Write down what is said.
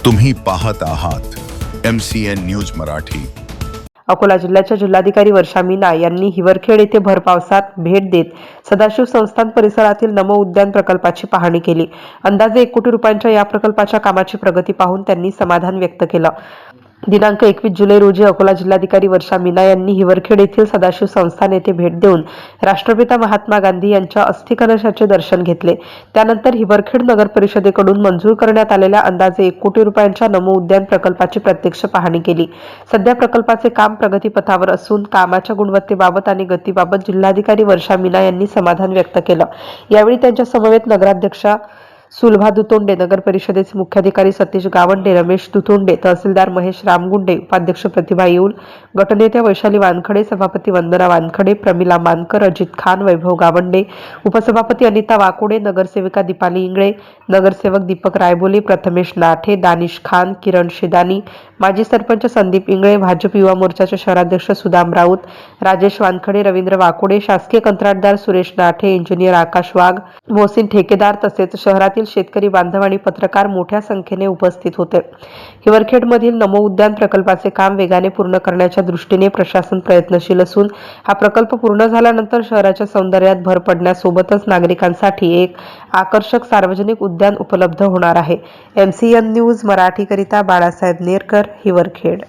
तुम्ही पाहत आहात MCN न्यूज मराठी। अकोला जिल्ह्याच्या जिल्हाधिकारी वर्षा मीना यांनी हिवरखेड येथे भर पावसात भेट देत सदाशिव संस्थान परिसरातील नमो उद्यान प्रकल्पाची पाहणी केली। अंदाजे 1 कोटी रुपयांच्या या प्रकल्पाच्या कामाची प्रगती पाहून त्यांनी समाधान व्यक्त केलं। दिनांक 21 जुलै रोजी अकोला जिल्हाधिकारी वर्षा मीना यांनी हिवरखेड येथील सदाशिव संस्थान येथे भेट देऊन राष्ट्रपिता महात्मा गांधी यांच्या अस्थि कलशाचे दर्शन घेतले। त्यानंतर हिवरखेड नगर परिषदेकडून मंजूर करण्यात आलेल्या अंदाजे 1 कोटी रुपयांच्या नमो उद्यान प्रकल्पाची प्रत्यक्ष पाहणी केली। सध्या प्रकल्पाचे काम प्रगतीपथावर असून कामाच्या गुणवत्तेबाबत आणि गतीबाबत जिल्हाधिकारी वर्षा मीना यांनी समाधान व्यक्त केलं। यावेळी त्यांच्या समवेत नगराध्यक्षा सुलभा दुतोंडे, नगर परिषदेचे मुख्याधिकारी सतीश गावंडे, रमेश दुतोंडे, तहसीलदार महेश रामगुंडे, उपाध्यक्ष प्रतिभा येऊल, गटनेत्या वैशाली वानखडे, सभापती वंदना वानखडे, प्रमिला मानकर, अजित खान, वैभव गावंडे, उपसभापती अनिता वाकोडे, नगरसेविका दीपाली इंगळे, नगरसेवक दीपक रायबोले, प्रथमेश नाठे, दानिश खान, किरण शिदानी, माजी सरपंच संदीप इंगळे, भाजप युवा मोर्चाचे शहराध्यक्ष सुदाम राऊत, राजेश वानखडे, रवींद्र वाकोडे, शासकीय कंत्राटदार सुरेश नाठे, इंजिनियर आकाश वाघ, मोहसिन ठेकेदार तसेच शहरातील शेतकरी बांधव आणि पत्रकार मोठ्या संख्येने उपस्थित होते। हिवरखेडमधील नमो उद्यान प्रकल्पाचे काम वेगाने पूर्ण करण्याच्या दृष्टीने प्रशासन प्रयत्नशील असून हा प्रकल्प पूर्ण झाल्यानंतर शहराच्या सौंदर्यात भर पडण्यासोबतच नागरिकांसाठी एक आकर्षक सार्वजनिक उद्यान उपलब्ध होणार आहे। MCN न्यूज मराठीकरिता बाळासाहेब नेरकर, हिवरखेड।